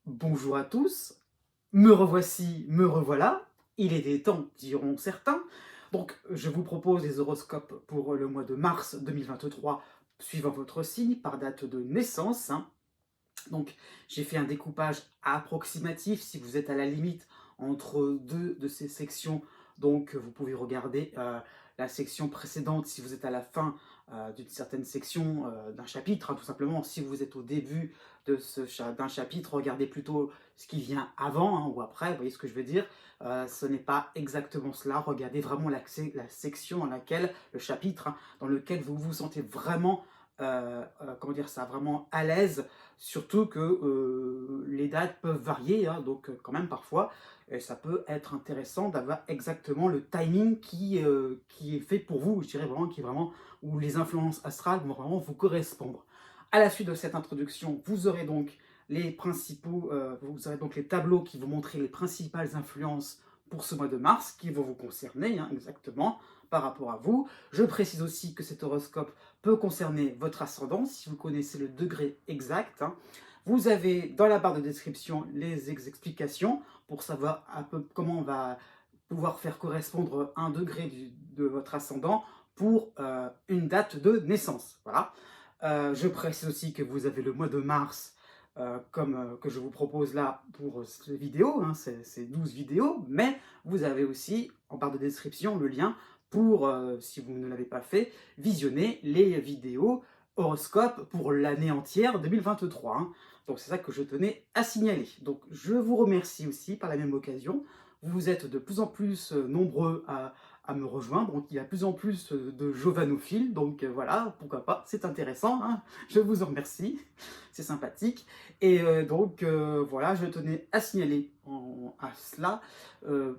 Bonjour à tous, me revoici, me revoilà, il est des temps, diront certains. Donc, je vous propose les horoscopes pour le mois de mars 2023, suivant votre signe, par date de naissance, hein. Donc, j'ai fait un découpage approximatif, si vous êtes à la limite entre deux de ces sections, donc vous pouvez regarder la section précédente si vous êtes à la fin d'une certaine section d'un chapitre, hein, tout simplement. Si vous êtes au début d'un chapitre, regardez plutôt ce qui vient avant hein, ou après, vous voyez ce que je veux dire. Ce n'est pas exactement cela, regardez vraiment la section dans laquelle, le chapitre, hein, dans lequel vous vous sentez vraiment, comment dire ça, vraiment à l'aise. Surtout que les dates peuvent varier, hein, donc quand même parfois, ça peut être intéressant d'avoir exactement le timing qui est fait pour vous, je dirais vraiment, qui est vraiment où les influences astrales vont vraiment vous correspondre. À la suite de cette introduction, vous aurez donc vous aurez donc les tableaux qui vont montrer les principales influences pour ce mois de mars, qui vont vous concerner hein, exactement par rapport à vous. Je précise aussi que cet horoscope peut concerner votre ascendant, si vous connaissez le degré exact, hein. Vous avez dans la barre de description les explications pour savoir un peu comment on va pouvoir faire correspondre un degré de votre ascendant pour une date de naissance. Voilà. Je précise aussi que vous avez le mois de mars, comme que je vous propose là pour cette vidéo, hein, c'est 12 vidéos, mais vous avez aussi en barre de description le lien pour, si vous ne l'avez pas fait, visionner les vidéos horoscope pour l'année entière 2023. Hein. Donc c'est ça que je tenais à signaler. Donc je vous remercie aussi par la même occasion. Vous êtes de plus en plus nombreux à me rejoindre. Donc il y a de plus en plus de jovanophiles. Donc voilà, pourquoi pas, c'est intéressant. Hein. Je vous en remercie, c'est sympathique. Et donc voilà, je tenais à signaler à cela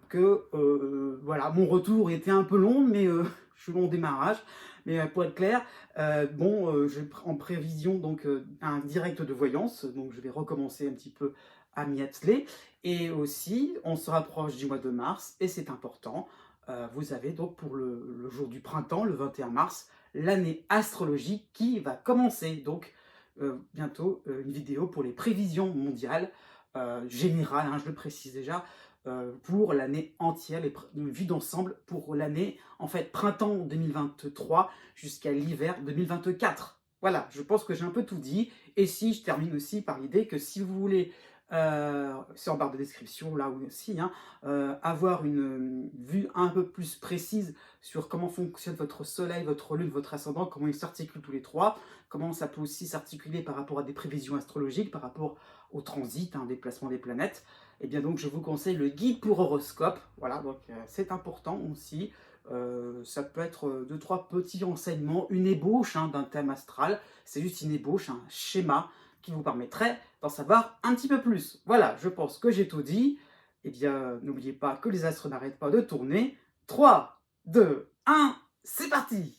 que voilà, mon retour était un peu long, mais je suis long au démarrage. Mais pour être clair, je en prévision donc un direct de voyance, donc je vais recommencer un petit peu à m'y atteler. Et aussi, on se rapproche du mois de mars, et c'est important. Vous avez donc pour le jour du printemps, le 21 mars, l'année astrologique qui va commencer. Donc bientôt une vidéo pour les prévisions mondiales générales, hein, je le précise déjà, pour l'année entière, une vue d'ensemble pour l'année, en fait, printemps 2023 jusqu'à l'hiver 2024. Voilà, je pense que j'ai un peu tout dit. Et si je termine aussi par l'idée que si vous voulez, c'est en barre de description là aussi, hein, avoir une vue un peu plus précise sur comment fonctionne votre soleil, votre lune, votre ascendant, comment ils s'articulent tous les trois, comment ça peut aussi s'articuler par rapport à des prévisions astrologiques, par rapport au transit, hein, déplacement des planètes, et bien donc je vous conseille le guide pour horoscope. Voilà, donc c'est important aussi. Ça peut être deux, trois petits renseignements, une ébauche hein, d'un thème astral. C'est juste une ébauche, un schéma qui vous permettrait d'en savoir un petit peu plus. Voilà, je pense que j'ai tout dit. Eh bien, n'oubliez pas que les astres n'arrêtent pas de tourner. 3, 2, 1, c'est parti!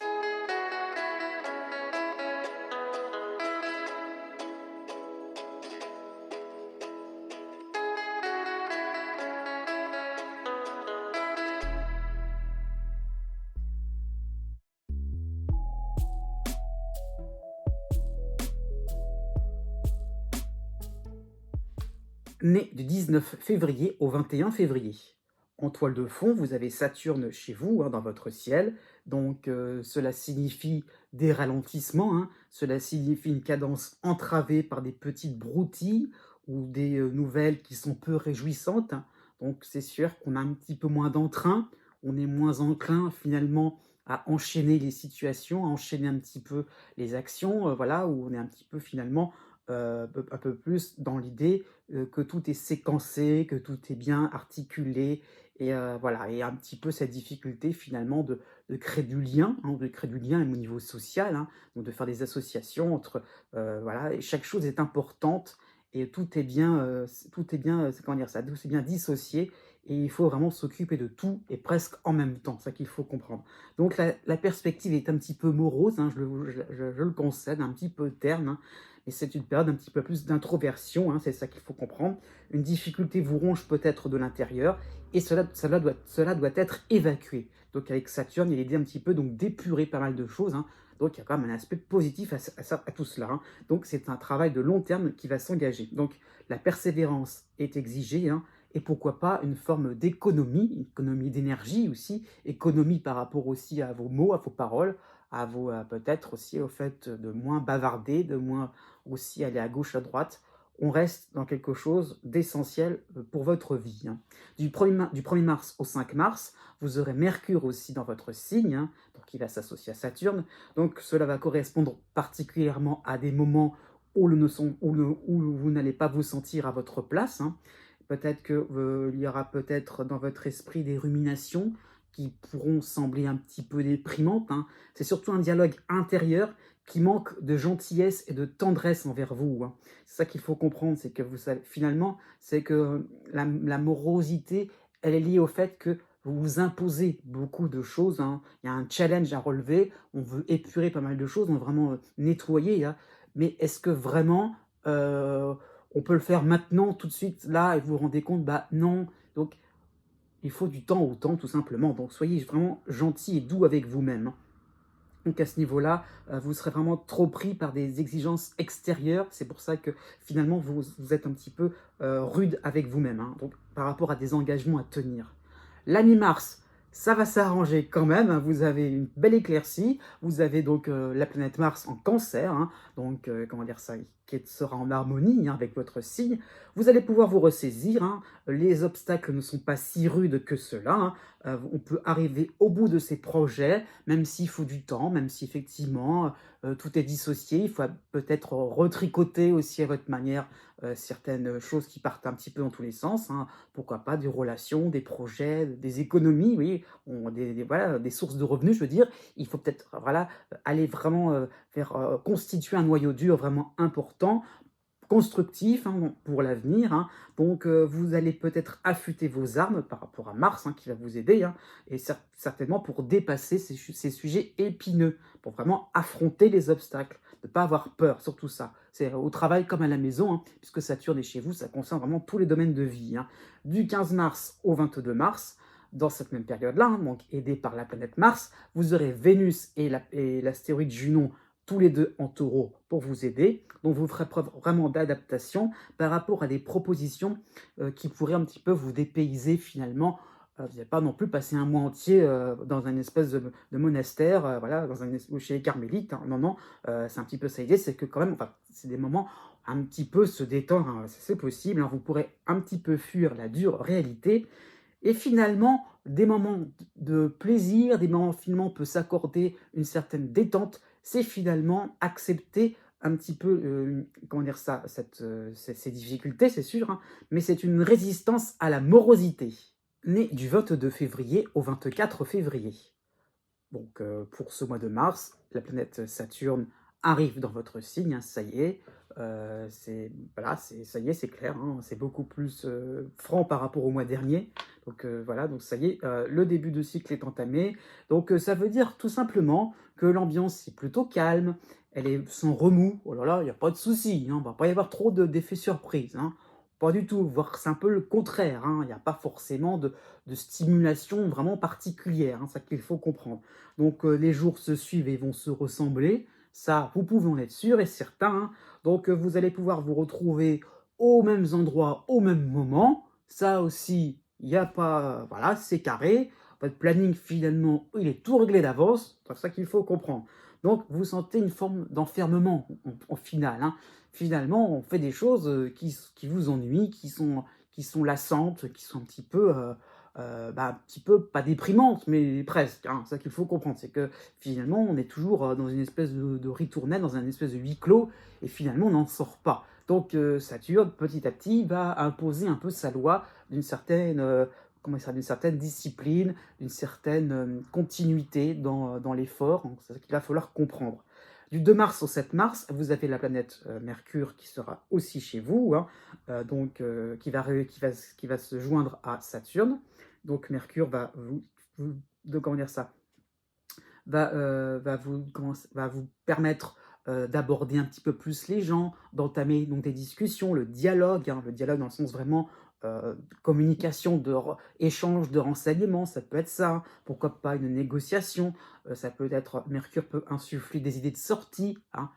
Né du 19 février au 21 février. En toile de fond, vous avez Saturne chez vous, hein, dans votre ciel. Donc, cela signifie des ralentissements, hein. Cela signifie une cadence entravée par des petites broutilles ou des nouvelles qui sont peu réjouissantes, hein. Donc, c'est sûr qu'on a un petit peu moins d'entrain. On est moins enclin, finalement, à enchaîner les situations, à enchaîner un petit peu les actions, voilà, où on est un petit peu, finalement, un peu plus dans l'idée que tout est séquencé, que tout est bien articulé et voilà et un petit peu cette difficulté finalement de créer du lien, hein, de créer du lien au niveau social, hein, donc de faire des associations entre, voilà et chaque chose est importante et tout est bien, c'est comment dire ça? Tout est bien dissocié et il faut vraiment s'occuper de tout et presque en même temps, c'est ça qu'il faut comprendre. Donc la perspective est un petit peu morose, hein, je le concède, un petit peu terne, hein, et c'est une période un petit peu plus d'introversion, hein, c'est ça qu'il faut comprendre. Une difficulté vous ronge peut-être de l'intérieur et cela doit être évacué. Donc avec Saturne, il y a l'idée un petit peu donc d'épurer pas mal de choses, hein, Donc il y a quand même un aspect positif à tout cela, hein. Donc c'est un travail de long terme qui va s'engager. Donc la persévérance est exigée, hein, et pourquoi pas une forme d'économie, une économie d'énergie aussi, économie par rapport aussi à vos mots, à vos paroles, à vos peut-être aussi au fait de moins bavarder, de moins aussi aller à gauche, à droite. On reste dans quelque chose d'essentiel pour votre vie, hein. Du 1er mars au 5 mars, vous aurez Mercure aussi dans votre signe, hein, donc qui va s'associer à Saturne. Donc cela va correspondre particulièrement à des moments où vous n'allez pas vous sentir à votre place, hein. Peut-être qu'il y aura peut-être dans votre esprit des ruminations qui pourront sembler un petit peu déprimantes, hein. C'est surtout un dialogue intérieur qui manque de gentillesse et de tendresse envers vous, hein. C'est ça qu'il faut comprendre, c'est que vous savez, finalement, c'est que la morosité, elle est liée au fait que vous vous imposez beaucoup de choses, hein. Il y a un challenge à relever, on veut épurer pas mal de choses, on veut vraiment nettoyer, hein. Mais est-ce que vraiment euh, on peut le faire maintenant, tout de suite, là, et vous vous rendez compte, bah non. Donc, il faut du temps au temps, tout simplement. Donc, soyez vraiment gentil et doux avec vous-même, hein. Donc, à ce niveau-là, vous serez vraiment trop pris par des exigences extérieures. C'est pour ça que, finalement, vous êtes un petit peu rude avec vous-même, hein. Donc, par rapport à des engagements à tenir. La mi-mars, ça va s'arranger quand même, hein. Vous avez une belle éclaircie. Vous avez donc la planète Mars en Cancer, hein. Donc, comment dire ça, qui sera en harmonie, hein, avec votre signe. Vous allez pouvoir vous ressaisir, hein. Les obstacles ne sont pas si rudes que cela, hein. On peut arriver au bout de ses projets, même s'il faut du temps, même si effectivement tout est dissocié. Il faut peut-être retricoter aussi à votre manière certaines choses qui partent un petit peu dans tous les sens, hein. Pourquoi pas des relations, des projets, des économies, oui, voilà, des sources de revenus, je veux dire. Il faut peut-être voilà, aller vraiment faire constituer un noyau dur vraiment important, constructif, hein, pour l'avenir, hein. Donc, vous allez peut-être affûter vos armes par rapport à Mars, hein, qui va vous aider, hein, et certainement pour dépasser ces sujets épineux, pour vraiment affronter les obstacles, ne pas avoir peur, surtout ça. C'est au travail comme à la maison, hein, puisque Saturne est chez vous, ça concerne vraiment tous les domaines de vie, hein. Du 15 mars au 22 mars, dans cette même période-là, hein, donc aidé par la planète Mars, vous aurez Vénus et l'astéroïde Junon tous les deux en taureau pour vous aider. Donc vous ferez preuve vraiment d'adaptation par rapport à des propositions qui pourraient un petit peu vous dépayser finalement. Vous n'allez pas non plus passer un mois entier dans une espèce de monastère, voilà, ou chez les carmélites, hein. Non, non, c'est un petit peu ça l'idée, c'est que quand même, enfin, c'est des moments un petit peu se détendre, hein, c'est possible, hein. Vous pourrez un petit peu fuir la dure réalité et finalement, des moments de plaisir, des moments finalement on peut s'accorder une certaine détente, c'est finalement accepter un petit peu, comment dire ça, ces difficultés, c'est sûr, hein, mais c'est une résistance à la morosité. Né du 22 février au 24 février. Donc, pour ce mois de mars, la planète Saturne arrive dans votre signe, hein, ça y est. Voilà, ça y est, c'est clair, hein, c'est beaucoup plus franc par rapport au mois dernier. Donc, voilà, donc ça y est, le début de cycle est entamé. Donc, ça veut dire tout simplement que l'ambiance est plutôt calme, elle est sans remous. Oh là là, il n'y a pas de souci, hein, il ne va pas y avoir trop d'effets surprises, hein. Pas du tout, voire c'est un peu le contraire, hein. Il n'y a pas forcément de stimulation vraiment particulière, hein, ça qu'il faut comprendre. Donc les jours se suivent et vont se ressembler, ça vous pouvez en être sûr et certain, hein. Donc vous allez pouvoir vous retrouver aux mêmes endroits, au même moment. Ça aussi, il n'y a pas, voilà, c'est carré. Votre planning finalement, il est tout réglé d'avance, c'est ça qu'il faut comprendre. Donc vous sentez une forme d'enfermement en final, hein. Finalement, on fait des choses qui vous ennuient, qui sont lassantes, qui sont un petit peu un petit peu, pas déprimante, mais presque, hein. C'est ça qu'il faut comprendre, c'est que finalement, on est toujours dans une espèce de ritournelle, dans un espèce de huis clos, et finalement, on n'en sort pas. Donc, Saturne, petit à petit, va imposer un peu sa loi d'une certaine, comment ça, d'une certaine discipline, d'une certaine continuité dans l'effort, hein. C'est ça qu'il va falloir comprendre. Du 2 mars au 7 mars, vous avez la planète Mercure qui sera aussi chez vous, hein, donc qui va se joindre à Saturne. Donc Mercure va comment dire ça, va vous permettre d'aborder un petit peu plus les gens, d'entamer donc des discussions, le dialogue, hein, le dialogue dans le sens vraiment communication, échange de renseignements, ça peut être ça, hein. Pourquoi pas une négociation, ça peut être Mercure peut insuffler des idées de sortie, hein.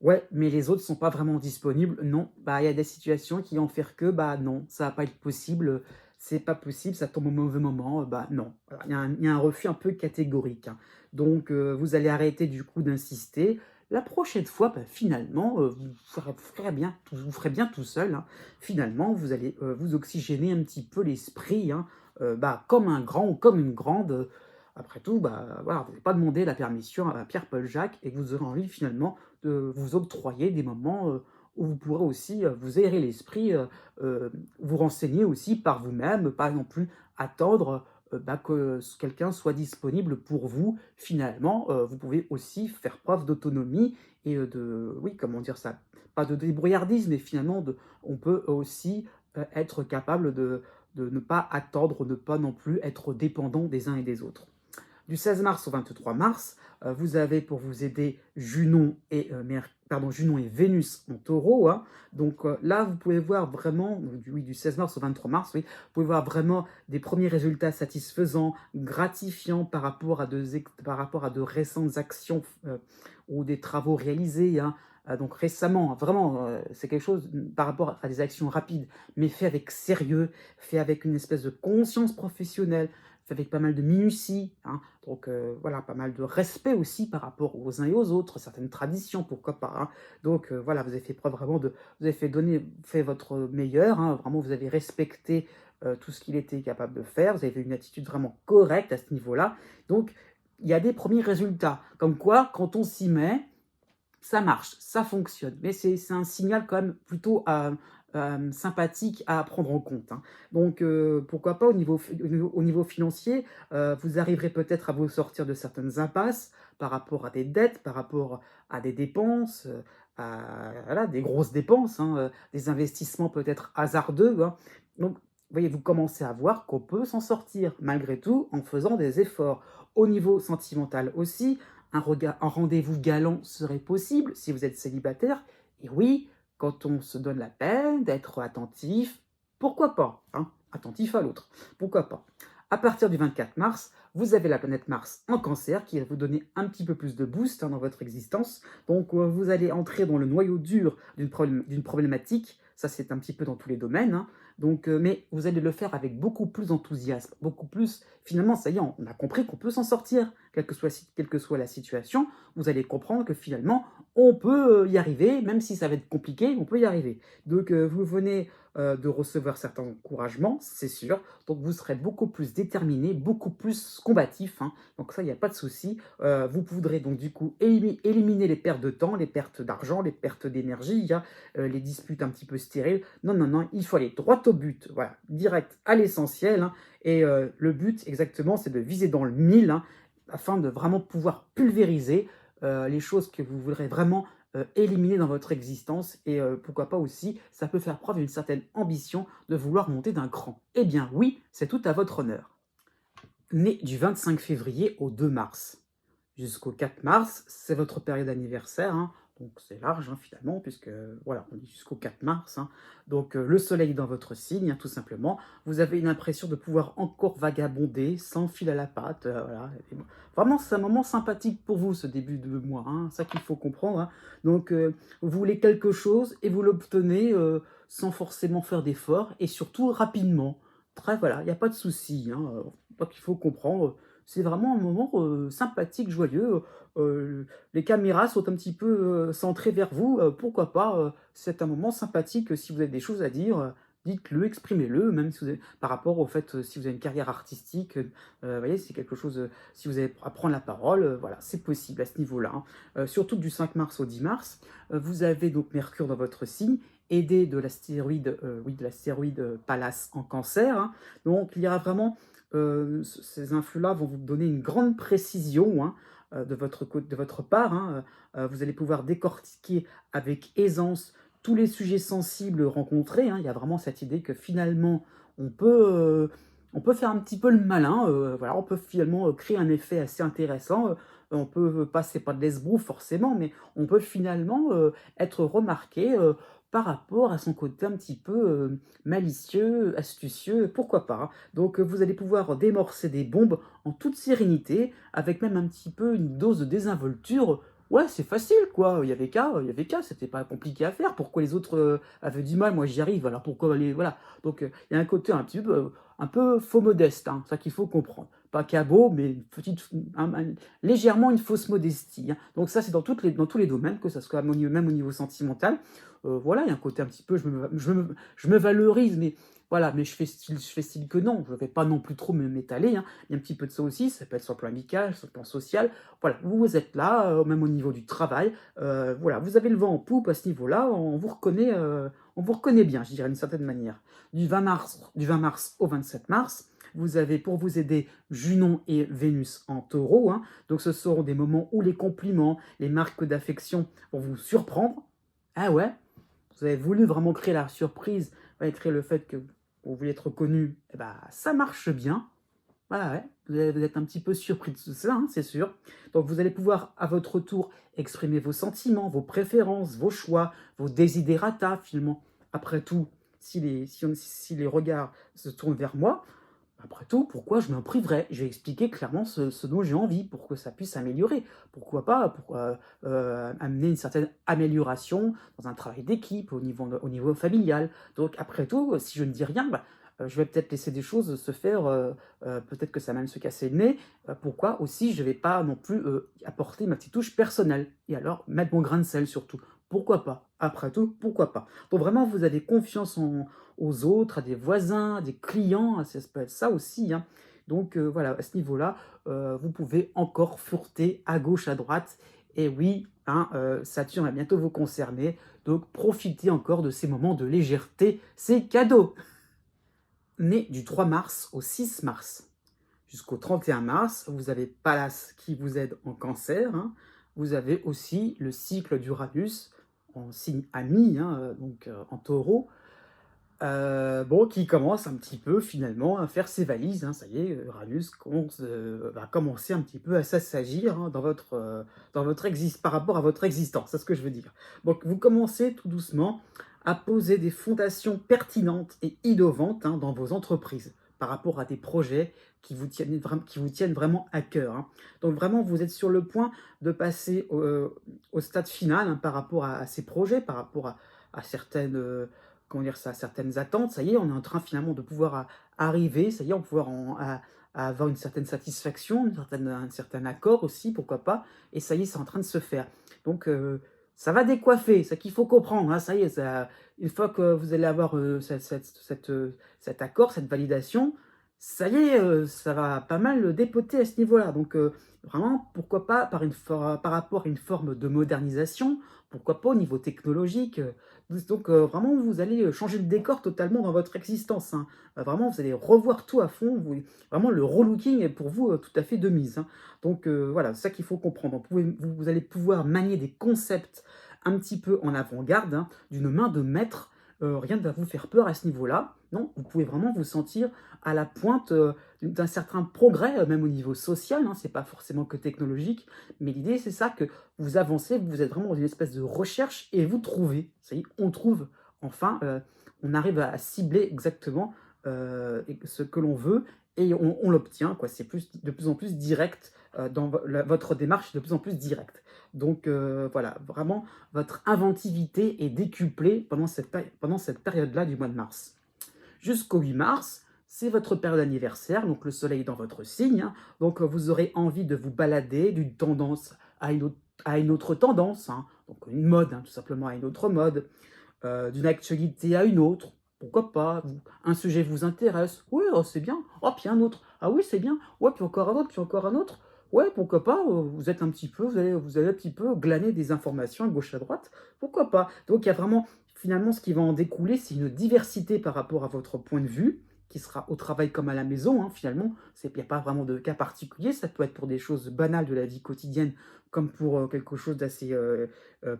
Ouais, mais les autres sont pas vraiment disponibles. Non, bah, il y a des situations qui vont faire que, bah, non, ça va pas être possible, c'est pas possible, ça tombe au mauvais moment, bah, non. Voilà, il y a un refus un peu catégorique, hein. Donc vous allez arrêter du coup d'insister. La prochaine fois, bah, finalement, vous ferez bien tout seul, hein. Finalement, vous allez, vous oxygéner un petit peu l'esprit, hein, bah, comme un grand ou comme une grande, après tout, bah, voilà, vous n'avez pas demandé la permission à Pierre-Paul Jacques et que vous aurez envie finalement de vous octroyer des moments, où vous pourrez aussi, vous aérer l'esprit, vous renseigner aussi par vous-même, pas non plus attendre, bah, que quelqu'un soit disponible pour vous. Finalement, vous pouvez aussi faire preuve d'autonomie et de oui, comment dire ça? Pas de débrouillardise, mais finalement on peut aussi, être capable de ne pas attendre, ne pas non plus être dépendant des uns et des autres. Du 16 mars au 23 mars, vous avez pour vous aider Junon et Vénus en taureau, hein. Donc là, vous pouvez voir vraiment, oui, du 16 mars au 23 mars, oui, vous pouvez voir vraiment des premiers résultats satisfaisants, gratifiants par rapport à de récentes actions ou des travaux réalisés, hein. Donc récemment, hein, vraiment, c'est quelque chose par rapport à des actions rapides, mais fait avec sérieux, fait avec une espèce de conscience professionnelle, fait avec pas mal de minutie, hein. Donc voilà, pas mal de respect aussi par rapport aux uns et aux autres, certaines traditions, pourquoi pas, hein. Donc voilà, vous avez fait preuve vraiment vous avez fait votre meilleur, hein. Vraiment, vous avez respecté tout ce qu'il était capable de faire. Vous avez une attitude vraiment correcte à ce niveau-là. Donc, il y a des premiers résultats. Comme quoi, quand on s'y met, ça marche, ça fonctionne, mais c'est un signal quand même plutôt, sympathique à prendre en compte, hein. Donc pourquoi pas au niveau financier, vous arriverez peut-être à vous sortir de certaines impasses par rapport à des dettes, par rapport à des dépenses, à voilà, des grosses dépenses, hein, des investissements peut-être hasardeux, hein. Donc, vous voyez, vous commencez à voir qu'on peut s'en sortir malgré tout en faisant des efforts. Au niveau sentimental aussi, un rendez-vous galant serait possible si vous êtes célibataire. Et oui, quand on se donne la peine d'être attentif, pourquoi pas, hein, attentif à l'autre, pourquoi pas. À partir du 24 mars, vous avez la planète Mars en Cancer qui va vous donner un petit peu plus de boost, hein, dans votre existence. Donc vous allez entrer dans le noyau dur d'une problématique. Ça, c'est un petit peu dans tous les domaines, hein. Donc, mais vous allez le faire avec beaucoup plus d'enthousiasme, beaucoup plus. Finalement, ça y est, on a compris qu'on peut s'en sortir, quelle que soit la situation. Vous allez comprendre que finalement, on peut y arriver, même si ça va être compliqué, on peut y arriver. Donc, vous venez de recevoir certains encouragements, c'est sûr. Donc, vous serez beaucoup plus déterminé, beaucoup plus combatif, hein. Donc, ça, il n'y a pas de souci. Vous voudrez donc du coup éliminer les pertes de temps, les pertes d'argent, les pertes d'énergie, hein, les disputes un petit peu stériles. Non, non, non, il faut aller droit au but, voilà, direct à l'essentiel, hein. Et le but, exactement, c'est de viser dans le mille, hein, afin de vraiment pouvoir pulvériser les choses que vous voudrez vraiment éliminer dans votre existence. Et pourquoi pas aussi, ça peut faire preuve d'une certaine ambition de vouloir monter d'un cran. Eh bien oui, c'est tout à votre honneur. Né du 25 février au 2 mars. Jusqu'au 4 mars, c'est votre période anniversaire, hein, donc c'est large, hein, finalement, puisque voilà, on dit jusqu'au 4 mars, hein. Donc le soleil est dans votre signe, hein, tout simplement. Vous avez une impression de pouvoir encore vagabonder sans fil à la patte, voilà. Et bon, vraiment, c'est un moment sympathique pour vous, ce début de mois, hein, ça qu'il faut comprendre, hein. Donc vous voulez quelque chose et vous l'obtenez sans forcément faire d'efforts et surtout rapidement. Très voilà, il n'y a pas de souci, hein, donc il faut comprendre. C'est vraiment un moment, sympathique, joyeux, les caméras sont un petit peu, centrées vers vous, pourquoi pas, c'est un moment sympathique, si vous avez des choses à dire, dites-le, exprimez-le, même si vous avez par rapport au fait, si vous avez une carrière artistique, vous voyez, c'est quelque chose, si vous avez à prendre la parole, voilà, c'est possible à ce niveau-là, hein. Surtout du 5 mars au 10 mars, vous avez donc Mercure dans votre signe, aidé de l'astéroïde, oui, de l'astéroïde, Pallas en Cancer, hein. Donc il y aura vraiment ces influx-là vont vous donner une grande précision, hein, de votre part, hein. Vous allez pouvoir décortiquer avec aisance tous les sujets sensibles rencontrés, hein. Il y a vraiment cette idée que finalement, on peut, on peut faire un petit peu le malin, voilà, on peut finalement créer un effet assez intéressant. on peut passer pas de l'esbrouf forcément, mais on peut finalement, être remarqué, par rapport à son côté un petit peu, malicieux, astucieux, pourquoi pas, hein. Donc, vous allez pouvoir démorcer des bombes en toute sérénité, avec même un petit peu une dose de désinvolture. Ouais, c'est facile quoi, il y avait qu'à, c'était pas compliqué à faire. Pourquoi les autres, avaient du mal, moi j'y arrive, alors pourquoi les voilà. Donc, il y a un côté un peu faux modeste, hein, ça qu'il faut comprendre. Pas cabot, mais une petite légèrement une fausse modestie, hein. Donc ça, c'est dans tous les domaines, que ça soit même au niveau sentimental. Voilà, il y a un côté un petit peu je me valorise, mais voilà, mais je fais style que non, je ne vais pas non plus trop m'étaler, hein. Il y a un petit peu de ça aussi, ça peut être sur le plan amical, sur le plan social. Voilà, vous êtes là, même au niveau du travail, voilà, vous avez le vent en poupe à ce niveau-là, on vous reconnaît bien, je dirais d'une certaine manière. Du 20 mars au 27 mars, vous avez pour vous aider Junon et Vénus en Taureau, hein. Donc ce seront des moments où les compliments, les marques d'affection vont vous surprendre. Ah ouais? Vous avez voulu vraiment créer la surprise, ouais, créer le fait que vous voulez être reconnu, et bah, ça marche bien. Voilà, ouais, vous êtes un petit peu surpris de tout ça, hein, c'est sûr. Donc vous allez pouvoir, à votre tour, exprimer vos sentiments, vos préférences, vos choix, vos desiderata, finalement. Après tout, si les regards se tournent vers moi, après tout, pourquoi je m'en priverais? Je vais expliquer clairement ce dont j'ai envie pour que ça puisse s'améliorer. Pourquoi pas? Pourquoi amener une certaine amélioration dans un travail d'équipe, au niveau familial. Donc après tout, si je ne dis rien, bah, je vais peut-être laisser des choses se faire, peut-être que ça va même se casser le nez. Pourquoi aussi je ne vais pas non plus apporter ma petite touche personnelle? Et alors mettre mon grain de sel surtout. Pourquoi pas? Après tout, pourquoi pas? Donc vraiment, vous avez confiance aux autres, à des voisins, à des clients, ça peut être ça aussi, hein. Donc voilà, à ce niveau-là, vous pouvez encore fureter à gauche, à droite. Et oui, hein, Saturne va bientôt vous concerner, donc profitez encore de ces moments de légèreté, c'est cadeau. Né du 3 mars au 6 mars jusqu'au 31 mars, vous avez Pallas qui vous aide en Cancer, hein. Vous avez aussi le cycle d'Uranus en signe ami, hein, donc en Taureau, bon, qui commence un petit peu finalement à faire ses valises, hein. Ça y est, Uranus va commencer un petit peu à s'assagir, hein, par rapport à votre existence, c'est ce que je veux dire. Donc vous commencez tout doucement à poser des fondations pertinentes et innovantes, hein, dans vos entreprises, par rapport à des projets qui vous tiennent vraiment à cœur, hein. Donc vraiment, vous êtes sur le point de passer au stade final, hein, par rapport à ces projets, par rapport à certaines, comment dire ça, certaines attentes. Ça y est, on est en train finalement de pouvoir arriver, ça y est, on va pouvoir à avoir une certaine satisfaction, un certain accord aussi, pourquoi pas. Et ça y est, c'est en train de se faire. Donc, ça va décoiffer, c'est ça qu'il faut comprendre, hein. Ça y est, une fois que vous allez avoir cet accord, cette validation, ça y est, ça va pas mal dépoter à ce niveau-là. Donc, vraiment, pourquoi pas par rapport à une forme de modernisation, pourquoi pas au niveau technologique. Donc, vraiment, vous allez changer le décor totalement dans votre existence, hein. Vraiment, vous allez revoir tout à fond. Vraiment, le relooking est pour vous tout à fait de mise, hein. Donc, voilà, c'est ça qu'il faut comprendre. Vous allez pouvoir manier des concepts un petit peu en avant-garde, hein, d'une main de maître. Rien ne va vous faire peur à ce niveau-là. Non, vous pouvez vraiment vous sentir à la pointe d'un certain progrès, même au niveau social, hein. C'est pas forcément que technologique, mais l'idée, c'est ça, que vous avancez, vous êtes vraiment dans une espèce de recherche et vous trouvez. Ça y est, on trouve. Enfin, on arrive à cibler exactement ce que l'on veut et on l'obtient, quoi. C'est de plus en plus direct, votre démarche est de plus en plus directe. Donc voilà, vraiment, votre inventivité est décuplée pendant cette période-là du mois de mars. Jusqu'au 8 mars, c'est votre période d'anniversaire, donc le soleil est dans votre signe, hein. Donc vous aurez envie de vous balader d'une tendance à une autre tendance, hein. Donc une mode, hein, tout simplement à une autre mode, d'une actualité à une autre. Pourquoi pas? Un sujet vous intéresse? Oui, oh, c'est bien. Oh, puis un autre. Ah oui, c'est bien. Ouais, puis encore un autre, puis encore un autre. Ouais, pourquoi pas? Vous allez un petit peu glaner des informations à gauche à droite. Pourquoi pas? Donc il y a vraiment, finalement, ce qui va en découler, c'est une diversité par rapport à votre point de vue qui sera au travail comme à la maison, hein, finalement. Il n'y a pas vraiment de cas particulier, ça peut être pour des choses banales de la vie quotidienne, comme pour quelque chose d'assez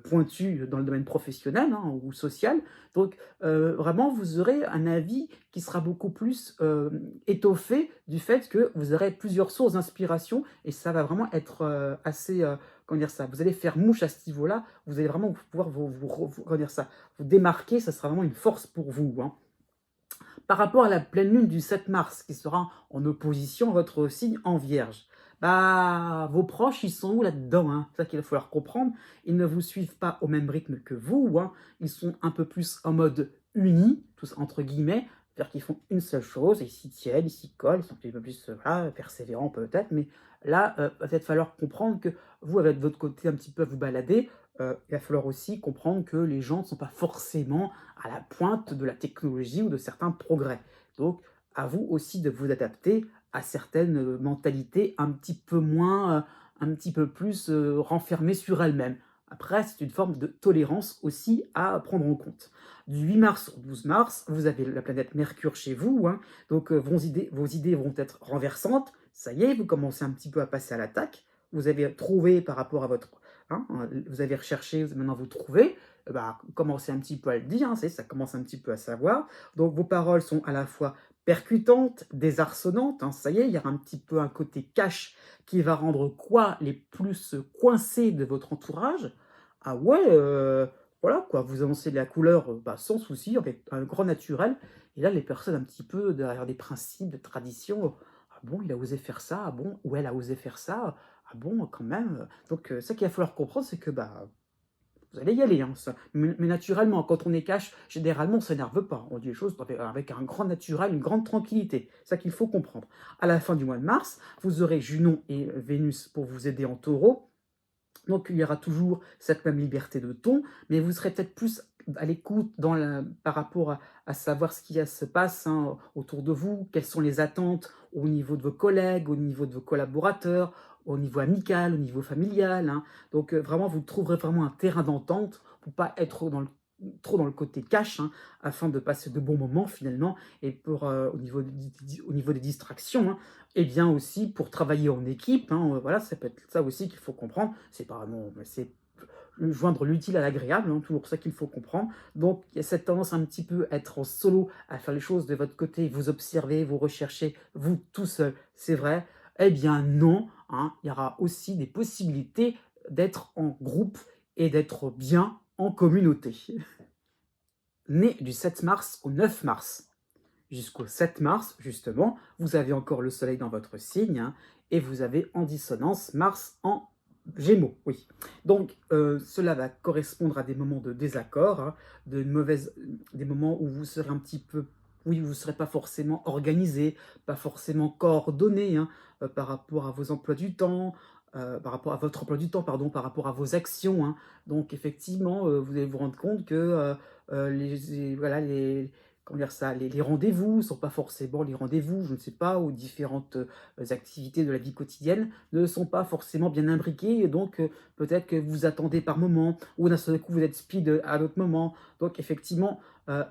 pointu dans le domaine professionnel, hein, ou social. Donc, vraiment, vous aurez un avis qui sera beaucoup plus étoffé du fait que vous aurez plusieurs sources d'inspiration et ça va vraiment être assez, comment dire ça, vous allez faire mouche à ce niveau-là, vous allez vraiment pouvoir comment dire ça, vous démarquer, ça sera vraiment une force pour vous, hein. Par rapport à la pleine lune du 7 mars, qui sera en opposition à votre signe en Vierge, bah, vos proches, ils sont où là-dedans, hein? C'est ça qu'il va falloir comprendre. Ils ne vous suivent pas au même rythme que vous, hein. Ils sont un peu plus en mode uni, tous entre guillemets, c'est-à-dire qu'ils font une seule chose, ils s'y tiennent, ils s'y collent, ils sont un petit peu plus voilà, persévérants peut-être, mais là, va peut-être falloir comprendre que vous, avec votre côté un petit peu à vous balader, il va falloir aussi comprendre que les gens ne sont pas forcément à la pointe de la technologie ou de certains progrès. Donc, à vous aussi de vous adapter à certaines mentalités un petit peu moins, un petit peu plus renfermées sur elles-mêmes. Après, c'est une forme de tolérance aussi à prendre en compte. Du 8 mars au 12 mars, vous avez la planète Mercure chez vous, hein, donc vos idées vont être renversantes. Ça y est, vous commencez un petit peu à passer à l'attaque. Vous avez trouvé par rapport à votre... hein, vous avez recherché, maintenant vous trouvez bah, commencez un petit peu à le dire, hein, ça commence un petit peu à savoir. Donc vos paroles sont à la fois percutantes, désarçonnantes, hein, ça y est, il y a un petit peu un côté cash qui va rendre quoi les plus coincés de votre entourage. Ah ouais, voilà quoi, vous annoncez de la couleur bah, sans souci, avec un grand naturel. Et là, les personnes un petit peu derrière des principes, des traditions, ah bon, il a osé faire ça, ah bon, ou elle a osé faire ça, ah bon, quand même. Donc ça qu'il va falloir comprendre, c'est que bah, vous allez y aller, hein, ça. Mais naturellement, quand on est cash, généralement, on ne s'énerve pas. On dit les choses avec un grand naturel, une grande tranquillité. C'est ça qu'il faut comprendre. À la fin du mois de mars, vous aurez Junon et Vénus pour vous aider en taureau. Donc il y aura toujours cette même liberté de ton, mais vous serez peut-être plus à l'écoute par rapport à savoir ce qui se passe hein, autour de vous, quelles sont les attentes au niveau de vos collègues, au niveau de vos collaborateurs, au niveau amical, au niveau familial, hein. Donc vraiment, vous trouverez vraiment un terrain d'entente pour pas être trop dans le côté cash, hein, afin de passer de bons moments finalement, et pour, au niveau des distractions, hein, et bien aussi pour travailler en équipe, hein, voilà, ça peut être ça aussi qu'il faut comprendre. C'est pas vraiment, c'est joindre l'utile à l'agréable, hein, toujours ça qu'il faut comprendre. Donc il y a cette tendance un petit peu à être en solo, à faire les choses de votre côté, vous observez, vous recherchez, vous tout seul, c'est vrai. Eh bien non, hein, il y aura aussi des possibilités d'être en groupe et d'être bien en communauté. Né du 7 mars au 9 mars. Jusqu'au 7 mars, justement, vous avez encore le soleil dans votre signe, hein, et vous avez en dissonance Mars en Gémeaux, oui. Donc, cela va correspondre à des moments de désaccord, hein, des moments où vous serez un petit peu, oui, vous ne serez pas forcément organisé, pas forcément coordonné hein, par rapport à vos emplois du temps, par rapport à votre emploi du temps, pardon, par rapport à vos actions, hein. Donc, effectivement, vous allez vous rendre compte que voilà, comment dire ça, les rendez-vous ne sont pas forcément les rendez-vous, je ne sais pas, ou différentes activités de la vie quotidienne ne sont pas forcément bien imbriquées, et donc peut-être que vous attendez par moment, ou d'un seul coup vous êtes speed à d'autres moments. Donc effectivement,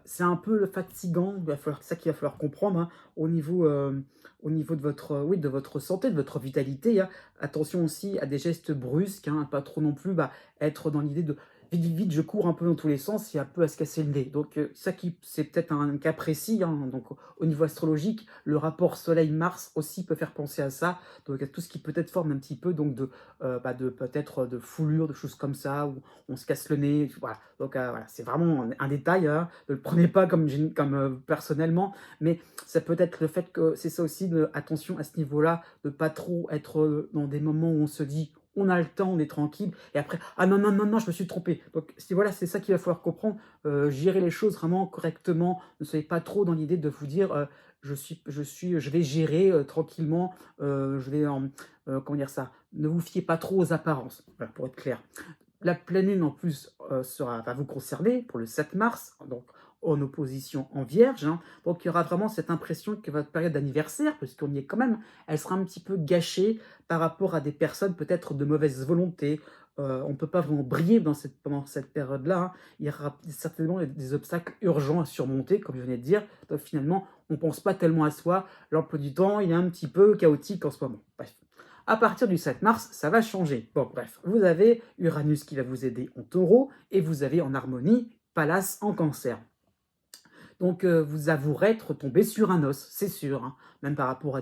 c'est un peu fatigant, c'est ça qu'il va falloir comprendre hein, au niveau de votre, oui, de votre santé, de votre vitalité, hein. Attention aussi à des gestes brusques, hein, pas trop non plus être dans l'idée de vite, vite, vite, je cours un peu dans tous les sens, il y a un peu à se casser le nez. Donc, c'est peut-être un cas précis. Hein. Donc, au niveau astrologique, le rapport Soleil-Mars aussi peut faire penser à ça. Donc, à tout ce qui peut-être forme un petit peu donc de peut-être de foulure, de choses comme ça, où on se casse le nez. Voilà. Donc, voilà, c'est vraiment un détail. Hein. Ne le prenez pas comme personnellement, mais ça peut être le fait que c'est ça aussi, attention à ce niveau-là, de pas trop être dans des moments où on se dit on a le temps, on est tranquille, et après, ah non, non, non, non, je me suis trompé. Donc voilà, c'est ça qu'il va falloir comprendre, gérer les choses vraiment correctement, ne soyez pas trop dans l'idée de vous dire, je vais gérer tranquillement, je vais, comment dire ça, ne vous fiez pas trop aux apparences, voilà, pour être clair. La pleine lune, en plus, va vous concerner pour le 7 mars, donc en opposition en Vierge. Hein. Donc, il y aura vraiment cette impression que votre période d'anniversaire, parce qu'on y est quand même, elle sera un petit peu gâchée par rapport à des personnes peut-être de mauvaise volonté, on ne peut pas vraiment briller pendant cette période-là, hein. Il y aura certainement des obstacles urgents à surmonter, comme je venais de dire. Donc finalement, on ne pense pas tellement à soi. L'emploi du temps, il est un petit peu chaotique en ce moment. Bref. À partir du 7 mars, ça va changer. Bon, bref, vous avez Uranus qui va vous aider en taureau et vous avez en harmonie Pallas en cancer. Donc, vous avouerez être tombé sur un os, c'est sûr, hein. Même par rapport à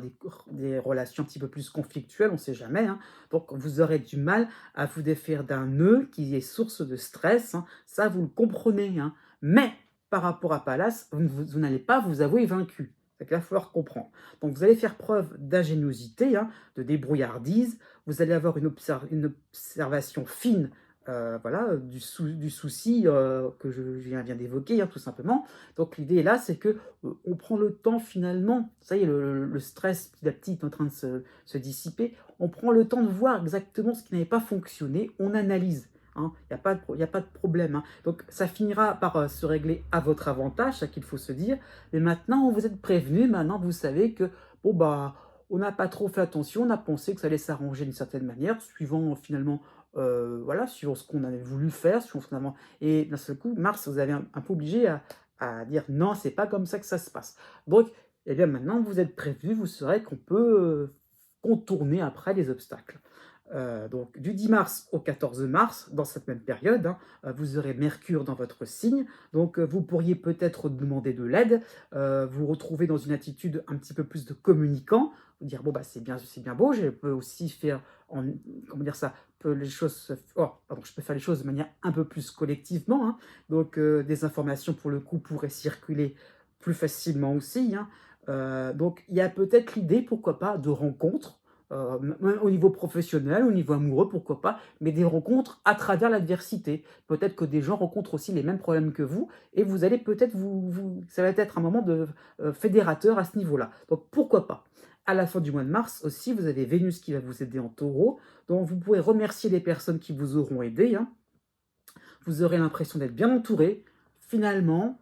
des relations un petit peu plus conflictuelles, on ne sait jamais, hein. Donc, vous aurez du mal à vous défaire d'un nœud qui est source de stress, hein. Ça, vous le comprenez, hein. Mais, par rapport à Pallas, vous n'allez pas vous avouer vaincu. C'est qu'il va falloir comprendre. Donc, vous allez faire preuve d'ingéniosité, hein, de débrouillardise. Vous allez avoir une observation fine, voilà, du souci que je viens d'évoquer, hein, tout simplement. Donc l'idée est là, c'est que on prend le temps finalement, ça y est, le stress petit à petit est en train de se dissiper, on prend le temps de voir exactement ce qui n'avait pas fonctionné, on analyse, hein, il n'y a pas de problème, hein. Donc ça finira par se régler à votre avantage, ça qu'il faut se dire, mais maintenant vous êtes prévenu, maintenant vous savez que, bon bah, on n'a pas trop fait attention, on a pensé que ça allait s'arranger d'une certaine manière, suivant finalement, voilà, suivant ce qu'on avait voulu faire, suivant finalement, et d'un seul coup, Mars, vous avez un peu obligé à dire non, c'est pas comme ça que ça se passe. Donc, eh bien maintenant, vous êtes prévenu, vous saurez qu'on peut contourner après les obstacles. Donc, du 10 mars au 14 mars, dans cette même période, hein, vous aurez Mercure dans votre signe. Donc, vous pourriez peut-être demander de l'aide, vous retrouver dans une attitude un petit peu plus de communicant, vous dire bon, bah, c'est bien beau, je peux aussi faire, comment dire ça, les choses, oh, pardon, je peux faire les choses de manière un peu plus collectivement, hein. Donc, des informations, pour le coup, pourraient circuler plus facilement aussi, hein. Donc, il y a peut-être l'idée, pourquoi pas, de rencontres, même au niveau professionnel, au niveau amoureux, pourquoi pas, mais des rencontres à travers l'adversité. Peut-être que des gens rencontrent aussi les mêmes problèmes que vous, et vous allez peut-être ça va être un moment de fédérateur à ce niveau-là. Donc, pourquoi pas. À la fin du mois de mars aussi, vous avez Vénus qui va vous aider en taureau, donc vous pourrez remercier les personnes qui vous auront aidé, hein. Vous aurez l'impression d'être bien entouré. Finalement,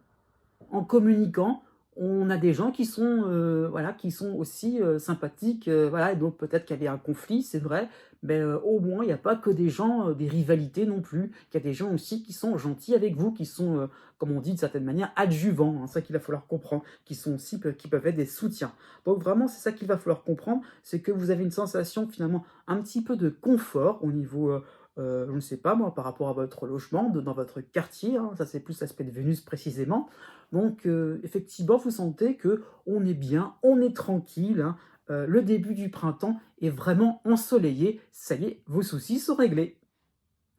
en communiquant, on a des gens qui sont, voilà, qui sont aussi sympathiques, voilà, et donc peut-être qu'il y avait un conflit, c'est vrai, mais au moins il n'y a pas que des gens, des rivalités non plus, il y a des gens aussi qui sont gentils avec vous, qui sont, comme on dit de certaine manière, adjuvants, hein, c'est ça qu'il va falloir comprendre, qui sont aussi, qui peuvent être des soutiens. Donc vraiment, c'est ça qu'il va falloir comprendre, c'est que vous avez une sensation finalement un petit peu de confort au niveau, je ne sais pas moi, par rapport à votre logement, dans votre quartier, hein, ça c'est plus l'aspect de Vénus précisément. Donc, effectivement, vous sentez que on est bien, on est tranquille, hein. Le début du printemps est vraiment ensoleillé. Ça y est, vos soucis sont réglés.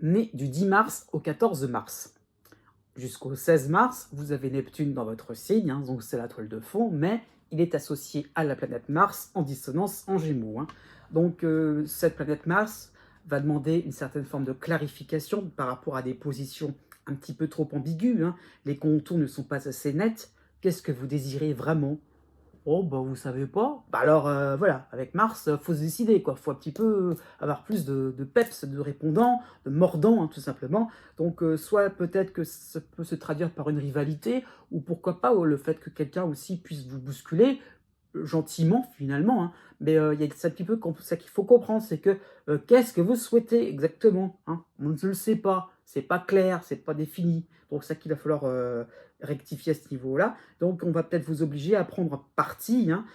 Né du 10 mars au 14 mars. Jusqu'au 16 mars, vous avez Neptune dans votre signe, hein, donc c'est la toile de fond, mais il est associé à la planète Mars en dissonance en Gémeaux, hein. Donc, cette planète Mars va demander une certaine forme de clarification par rapport à des positions un petit peu trop ambiguës, hein. Les contours ne sont pas assez nets. Qu'est-ce que vous désirez vraiment? Oh, bah, vous savez pas? Bah, alors, voilà, avec Mars, faut se décider, quoi. Faut un petit peu avoir plus de peps, de répondants, de mordants, hein, tout simplement. Donc, soit peut-être que ça peut se traduire par une rivalité, ou pourquoi pas, le fait que quelqu'un aussi puisse vous bousculer, gentiment, finalement, hein. Mais, il y a ça un petit peu ça qu'il faut comprendre, c'est que, qu'est-ce que vous souhaitez exactement, hein? On ne le sait pas, c'est pas clair, c'est pas défini. Donc ça qu'il va falloir, rectifier à ce niveau-là. Donc on va peut-être vous obliger à prendre parti, hein,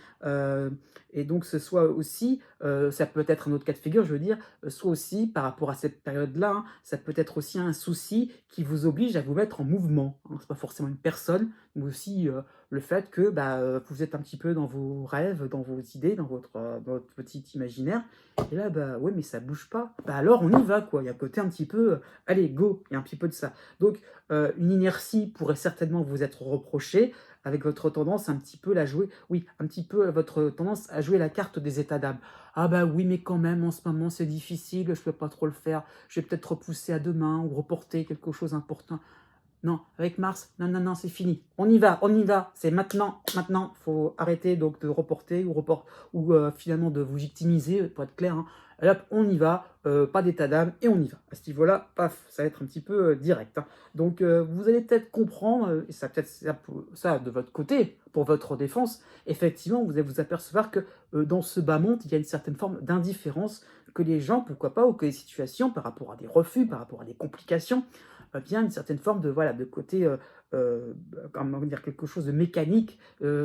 et donc ce soit aussi, ça peut être un autre cas de figure, je veux dire, soit aussi par rapport à cette période-là, hein, ça peut être aussi un souci qui vous oblige à vous mettre en mouvement, hein. C'est pas forcément une personne, mais aussi, le fait que, bah, vous êtes un petit peu dans vos rêves, dans vos idées, dans votre petit imaginaire, et là, bah, ouais, mais ça bouge pas. Bah, alors on y va, quoi. Il y a un côté un petit peu, allez, go, il y a un petit peu de ça. Donc, une inertie pourrait certainement vous être reprochée, avec votre tendance un petit peu la jouer, oui, un petit peu votre tendance à jouer la carte des états d'âme. Ah bah oui, mais quand même, en ce moment, c'est difficile, je peux pas trop le faire, je vais peut-être repousser à demain ou reporter quelque chose d'important. Non, avec Mars, non, non, non, c'est fini. On y va, c'est maintenant, maintenant. Faut arrêter donc de reporter ou finalement de vous victimiser, pour être clair, hein. Et hop, on y va, pas d'état d'âme, et on y va. À ce niveau-là, paf, ça va être un petit peu direct, hein. Donc, vous allez peut-être comprendre, et ça peut-être ça de votre côté, pour votre défense, effectivement, vous allez vous apercevoir que dans ce bas monde, il y a une certaine forme d'indifférence que les gens, pourquoi pas, ou que les situations, par rapport à des refus, par rapport à des complications, bien une certaine forme de, voilà, de côté, comment dire, quelque chose de mécanique,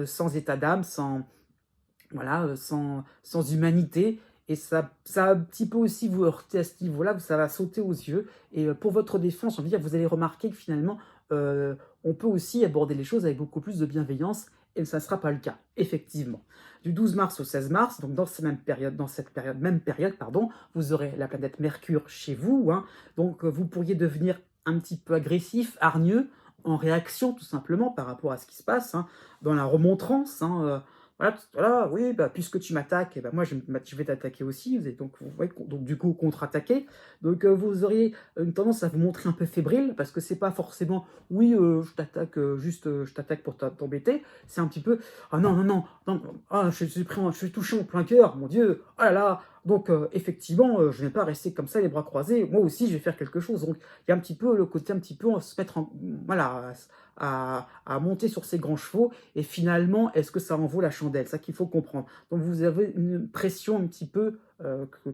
sans état d'âme, sans, voilà, sans humanité. Et ça a un petit peu aussi vous heurter à ce niveau-là, ça va sauter aux yeux. Et pour votre défense, j'ai envie de dire, vous allez remarquer que finalement, on peut aussi aborder les choses avec beaucoup plus de bienveillance, et ça ne sera pas le cas, effectivement. Du 12 mars au 16 mars, donc dans cette période, même période, pardon, vous aurez la planète Mercure chez vous, hein. Donc vous pourriez devenir un petit peu agressif, hargneux, en réaction tout simplement par rapport à ce qui se passe, hein, dans la remontrance, hein, voilà, voilà, oui, bah, puisque tu m'attaques, eh ben, moi je vais t'attaquer aussi. Donc, vous voyez, donc du coup, contre-attaquer. Donc, vous auriez une tendance à vous montrer un peu fébrile, parce que c'est pas forcément, oui, je t'attaque, juste, je t'attaque pour t'embêter. C'est un petit peu, ah non, non, non, non, ah, je suis touché en plein cœur, mon Dieu, oh là là. Donc, effectivement, je ne vais pas rester comme ça, les bras croisés. Moi aussi, je vais faire quelque chose. Donc, il y a un petit peu le côté, un petit peu, on va se mettre en, voilà, à monter sur ses grands chevaux. Et finalement, est-ce que ça en vaut la chandelle? C'est ça qu'il faut comprendre. Donc vous avez une pression un petit peu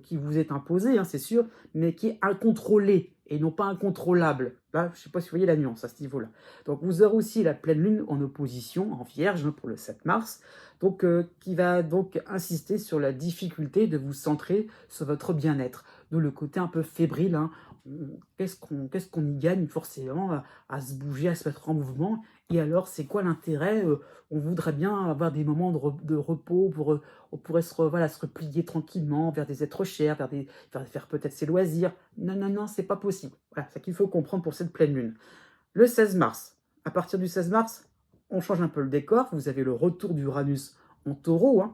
qui vous est imposée, hein, c'est sûr, mais qui est incontrôlée et non pas incontrôlable. Là, je ne sais pas si vous voyez la nuance à ce niveau-là. Donc vous aurez aussi la pleine lune en opposition, en vierge, hein, pour le 7 mars, donc, qui va donc insister sur la difficulté de vous centrer sur votre bien-être. D'où le côté un peu fébrile, hein. Qu'est-ce qu'on y gagne forcément à se bouger, à se mettre en mouvement? Et alors, c'est quoi l'intérêt? On voudrait bien avoir des moments de repos, on pourrait voilà, se replier tranquillement vers des êtres chers, faire peut-être ses loisirs. Non, non, non, c'est pas possible. Voilà, c'est ça qu'il faut comprendre pour cette pleine lune. Le 16 mars, à partir du 16 mars, on change un peu le décor. Vous avez le retour d'Uranus en taureau, hein,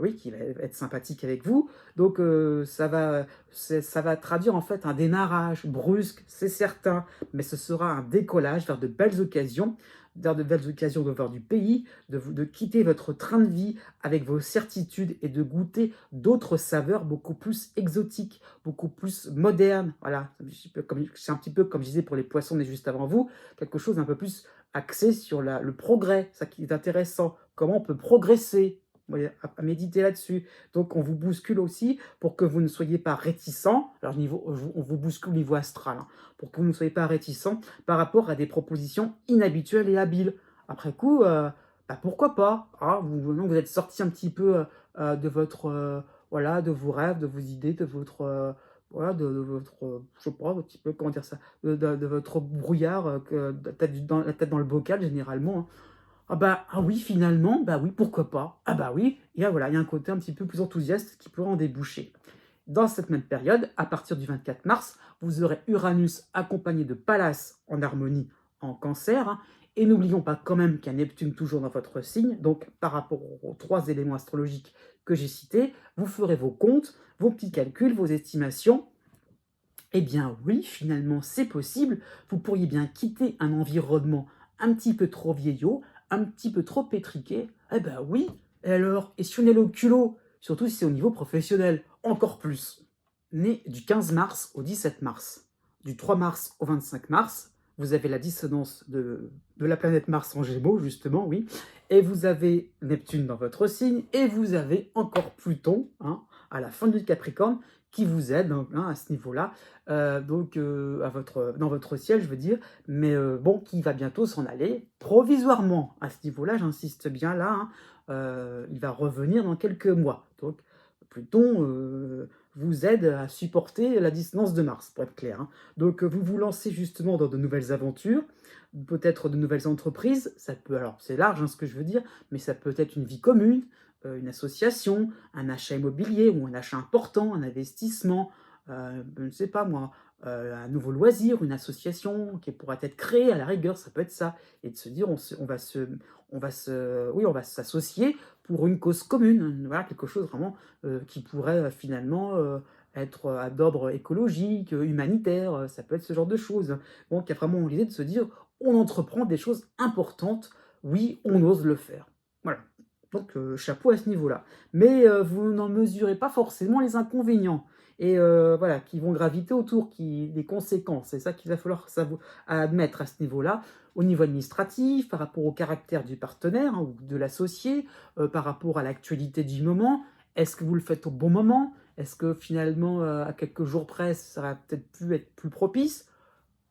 oui, qui va être sympathique avec vous. Donc, ça va traduire en fait un démarrage brusque, c'est certain, mais ce sera un décollage vers de belles occasions de voir du pays, de quitter votre train de vie avec vos certitudes et de goûter d'autres saveurs beaucoup plus exotiques, beaucoup plus modernes. Voilà, c'est un petit peu comme je disais pour les poissons, mais juste avant vous, quelque chose d'un peu plus axé sur le progrès, ça qui est intéressant, comment on peut progresser, vous voyez, à méditer là-dessus. Donc on vous bouscule aussi pour que vous ne soyez pas réticent, alors on vous bouscule au niveau astral, hein, pour que vous ne soyez pas réticent par rapport à des propositions inhabituelles et habiles. Après coup, bah, pourquoi pas, hein, vous êtes sorti un petit peu de voilà, de vos rêves, de vos idées, de votre... voilà, de votre, je sais pas, un petit peu, comment dire ça, de votre brouillard, la tête dans le bocal, généralement, hein. Ah bah, ah oui, finalement, bah oui, pourquoi pas? Ah bah oui, et là, voilà, il y a un côté un petit peu plus enthousiaste qui peut en déboucher. Dans cette même période, à partir du 24 mars, vous aurez Uranus accompagné de Pallas en harmonie en Cancer, hein. Et n'oublions pas quand même qu'il y a Neptune toujours dans votre signe. Donc, par rapport aux trois éléments astrologiques que j'ai cités, vous ferez vos comptes, vos petits calculs, vos estimations. Eh bien oui, finalement, c'est possible. Vous pourriez bien quitter un environnement un petit peu trop vieillot, un petit peu trop pétriqué. Eh ben oui. Et alors, et si on est le culot, surtout si c'est au niveau professionnel, encore plus. Né du 15 mars au 17 mars, du 3 mars au 25 mars, vous avez la dissonance de la planète Mars en Gémeaux, justement, oui. Et vous avez Neptune dans votre signe, et vous avez encore Pluton, hein, à la fin du Capricorne, qui vous aide, hein, à ce niveau-là, donc dans votre ciel, je veux dire, mais bon, qui va bientôt s'en aller provisoirement. À ce niveau-là, j'insiste bien là, hein, il va revenir dans quelques mois. Donc, Pluton vous aide à supporter la distance de Mars, pour être clair, hein. Donc, vous vous lancez justement dans de nouvelles aventures, peut-être de nouvelles entreprises. Ça peut, alors c'est large, hein, ce que je veux dire, mais ça peut être une vie commune, une association, un achat immobilier ou un achat important, un investissement, je ne sais pas moi, un nouveau loisir, une association qui pourrait être créée à la rigueur, ça peut être ça. Et de se dire, oui, on va s'associer pour une cause commune. Voilà, quelque chose vraiment qui pourrait finalement être d'ordre écologique, humanitaire, ça peut être ce genre de choses. Donc il y a vraiment l'idée de se dire, on entreprend des choses importantes, oui, on ose le faire. Voilà. Donc, chapeau à ce niveau-là. Mais vous n'en mesurez pas forcément les inconvénients. Et voilà, qui vont graviter autour, des conséquences. C'est ça qu'il va falloir admettre à ce niveau-là, au niveau administratif, par rapport au caractère du partenaire, hein, ou de l'associé, par rapport à l'actualité du moment. Est-ce que vous le faites au bon moment? Est-ce que finalement, à quelques jours près, ça aurait peut-être pu être plus propice?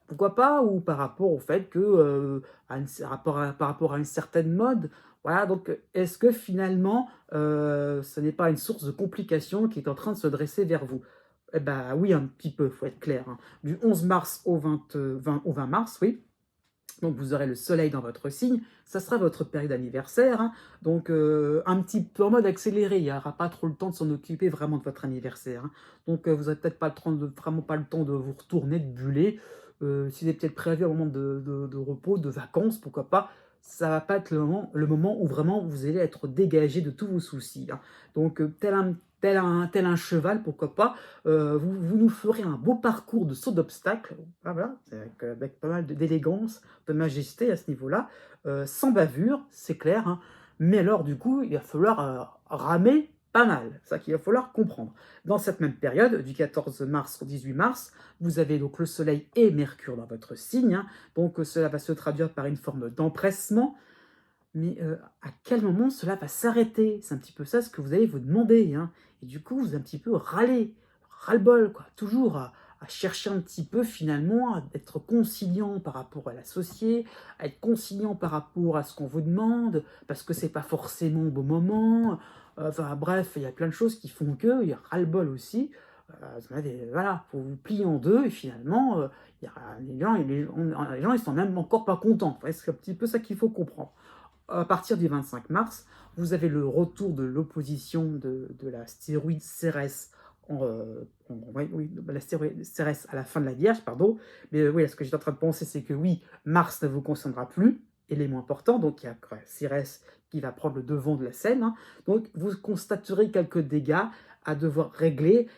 Pourquoi pas? Ou par rapport au fait que, à une par rapport à une certaine mode, voilà, donc est-ce que finalement, ce n'est pas une source de complications qui est en train de se dresser vers vous? Eh bah, oui, un petit peu, faut être clair, hein. Du 11 mars au 20 mars, oui, donc vous aurez le soleil dans votre signe, ça sera votre période anniversaire, hein, donc un petit peu en mode accéléré, il n'y aura pas trop le temps de s'en occuper vraiment de votre anniversaire, hein. Donc vous n'aurez peut-être pas le temps vraiment pas le temps de vous retourner, de buller. Si vous avez peut-être prévu un moment de repos, de vacances, pourquoi pas, ça va pas être le moment où vraiment vous allez être dégagé de tous vos soucis, hein. Donc tel un cheval, pourquoi pas, vous nous ferez un beau parcours de saut d'obstacles, ah voilà, c'est avec pas mal d'élégance, de majesté à ce niveau-là, sans bavure, c'est clair, hein. Mais alors du coup, il va falloir, ramer pas mal. C'est ça qu'il va falloir comprendre. Dans cette même période, du 14 mars au 18 mars, vous avez donc le soleil et Mercure dans votre signe, hein, donc cela va se traduire par une forme d'empressement. Mais, à quel moment cela va s'arrêter? C'est un petit peu ça ce que vous allez vous demander, hein, et du coup, vous un petit peu râler, ras-le-bol quoi, toujours à chercher un petit peu finalement à être conciliant par rapport à l'associé, à être conciliant par rapport à ce qu'on vous demande, parce que c'est pas forcément au bon moment, enfin bref, il y a plein de choses qui font que, il y a ras-le-bol aussi, vous en avez voilà, faut vous plier en 2 et finalement, il y a les gens ils sont même encore pas contents. Ouais, c'est un petit peu ça qu'il faut comprendre. À partir du 25 mars, vous avez le retour de l'opposition de l'astéroïde Cérès oui, oui, l'astéroïde Cérès à la fin de la Vierge, pardon. Mais oui, ce que j'étais en train de penser, c'est que oui, Mars ne vous concernera plus, élément important, donc il y a Cérès qui va prendre le devant de la scène, hein. Donc vous constaterez quelques dégâts à devoir régler,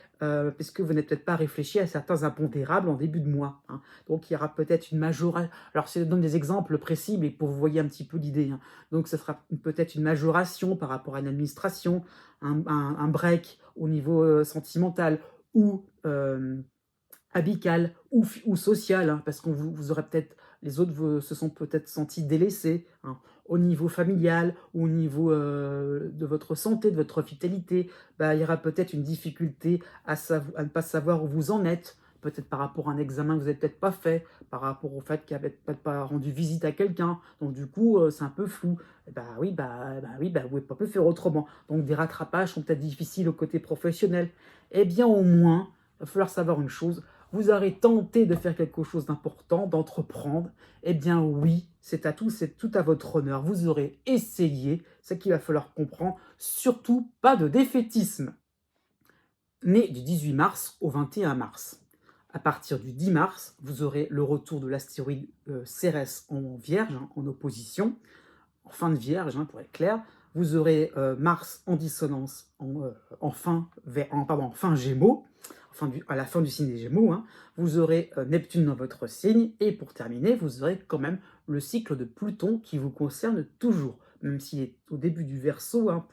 puisque vous n'avez peut-être pas réfléchi à certains impondérables en début de mois, hein. Donc il y aura peut-être une majoration. Alors je donne des exemples précis, mais pour que vous voyez un petit peu l'idée, hein. Donc ça sera peut-être une majoration par rapport à une administration, un break au niveau sentimental ou amical ou social, hein, parce que vous aurez peut-être, les autres se sont peut-être sentis délaissés, hein, au niveau familial, ou au niveau de votre santé, de votre vitalité, bah, il y aura peut-être une difficulté à ne pas savoir où vous en êtes, peut-être par rapport à un examen que vous n'avez peut-être pas fait, par rapport au fait qu'il n'avez peut-être pas rendu visite à quelqu'un, donc du coup c'est un peu flou. Et bah oui, oui, bah, vous ne pouvez pas faire autrement. Donc des rattrapages sont peut-être difficiles au côté professionnel. Eh bien au moins, il va falloir savoir une chose, vous aurez tenté de faire quelque chose d'important, d'entreprendre, eh bien oui, c'est tout à votre honneur. Vous aurez essayé, c'est qu'il va falloir comprendre, surtout pas de défaitisme. Né du 18 mars au 21 mars. À partir du 10 mars, vous aurez le retour de l'astéroïde Cérès en Vierge, hein, en opposition, en fin de Vierge, hein, pour être clair. Vous aurez Mars en dissonance en fin Gémeaux, à la fin du signe des Gémeaux, hein. Vous aurez Neptune dans votre signe, et pour terminer, vous aurez quand même le cycle de Pluton qui vous concerne toujours, même s'il est au début du Verseau, hein,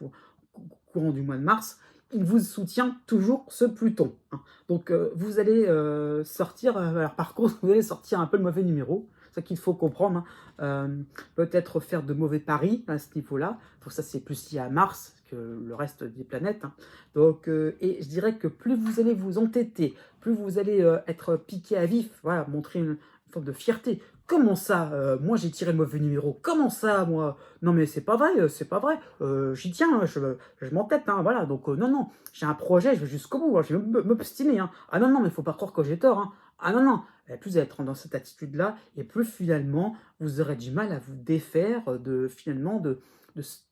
courant du mois de mars, il vous soutient toujours ce Pluton, hein. Donc vous allez sortir, alors par contre, vous allez sortir un peu le mauvais numéro, c'est ça qu'il faut comprendre, hein. Peut-être faire de mauvais paris à ce niveau-là. Donc ça, c'est plus lié à Mars que le reste des planètes, hein. Donc, et je dirais que plus vous allez vous entêter, plus vous allez être piqué à vif, voilà, montrer une forme de fierté. Comment ça, moi j'ai tiré le mauvais numéro? Comment ça, moi? Non mais c'est pas vrai, c'est pas vrai. J'y tiens, hein, je m'entête, hein, voilà. Donc non, non, j'ai un projet, je vais jusqu'au bout, hein, je vais m'obstiner, hein. Ah non, non, mais faut pas croire que j'ai tort, hein. Ah non, non. Et plus vous allez être dans cette attitude-là, et plus finalement vous aurez du mal à vous défaire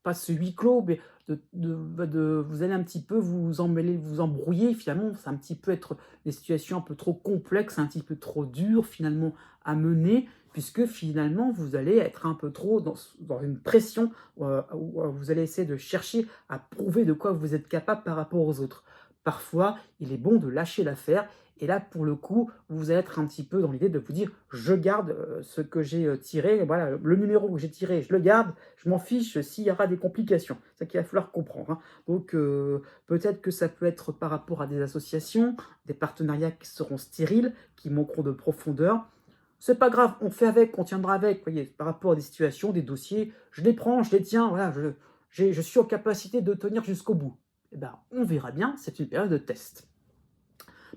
pas ce huis clos, mais vous allez un petit peu vous emmêler, vous embrouiller. Finalement, c'est un petit peu être des situations un peu trop complexes, un petit peu trop dures finalement à mener, puisque finalement vous allez être un peu trop dans une pression où vous allez essayer de chercher à prouver de quoi vous êtes capable par rapport aux autres. Parfois, il est bon de lâcher l'affaire. Et là, pour le coup, vous allez être un petit peu dans l'idée de vous dire, je garde ce que j'ai tiré, voilà, le numéro que j'ai tiré, je le garde, je m'en fiche s'il y aura des complications. C'est ça qu'il va falloir comprendre, hein. Donc, peut-être que ça peut être par rapport à des associations, des partenariats qui seront stériles, qui manqueront de profondeur. C'est pas grave, on fait avec, on tiendra avec. Vous voyez, par rapport à des situations, des dossiers, je les prends, je les tiens, voilà, je suis en capacité de tenir jusqu'au bout. eh ben, on verra bien, c'est une période de test.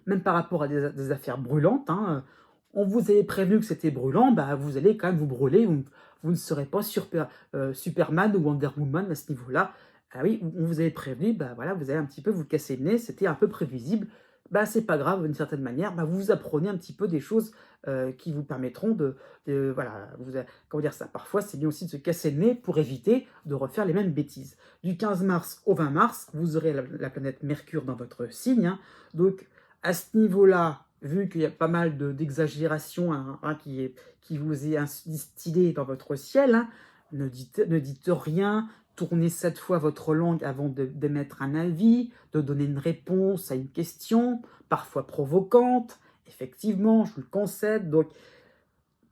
Même par rapport à des affaires brûlantes, hein, on vous avait prévenu que c'était brûlant, bah, vous allez quand même vous brûler, vous ne serez pas Superman ou Wonder Woman à ce niveau-là. Ah oui, on vous avait prévenu, bah, voilà, vous allez un petit peu vous casser le nez, c'était un peu prévisible. Bah, c'est pas grave d'une certaine manière, bah, vous apprenez un petit peu des choses, qui vous permettront voilà, comment dire ça? Parfois, c'est bien aussi de se casser le nez pour éviter de refaire les mêmes bêtises. Du 15 mars au 20 mars, vous aurez la planète Mercure dans votre signe, hein, donc à ce niveau-là, vu qu'il y a pas mal d'exagération, hein, qui vous est distillée dans votre ciel, hein, ne dites rien, tournez 7 fois votre langue avant d'émettre un avis, de donner une réponse à une question, parfois provocante. Effectivement, je vous le concède. Donc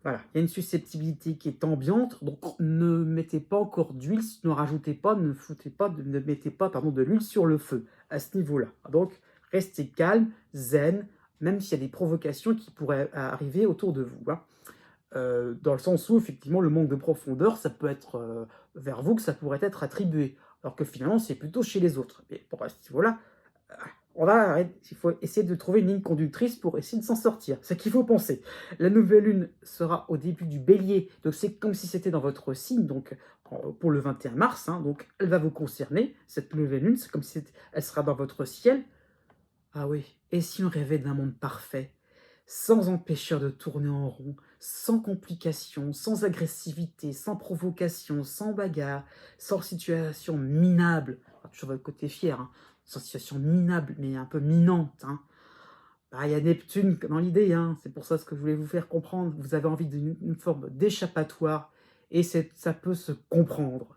voilà, il y a une susceptibilité qui est ambiante, donc ne mettez pas encore d'huile, ne rajoutez pas, ne mettez pas, pardon, de l'huile sur le feu à ce niveau-là. Donc restez calme, zen, même s'il y a des provocations qui pourraient arriver autour de vous, hein. Dans le sens où effectivement le manque de profondeur, ça peut être vers vous que ça pourrait être attribué, alors que finalement c'est plutôt chez les autres. Mais bon, à ce niveau-là, il faut essayer de trouver une ligne conductrice pour essayer de s'en sortir. C'est ce qu'il faut penser. La nouvelle lune sera au début du bélier, donc c'est comme si c'était dans votre signe, donc pour le 21 mars, hein, donc elle va vous concerner, cette nouvelle lune, c'est comme si elle sera dans votre ciel. Ah oui, et si on rêvait d'un monde parfait, sans empêcheur de tourner en rond, sans complications, sans agressivité, sans provocation, sans bagarre, sans situation minable, enfin, toujours votre côté fier, hein, sans situation minable, mais un peu minante, hein. Bah, il y a Neptune dans l'idée, hein, c'est pour ça ce que je voulais vous faire comprendre. Vous avez envie d'une forme d'échappatoire, et ça peut se comprendre.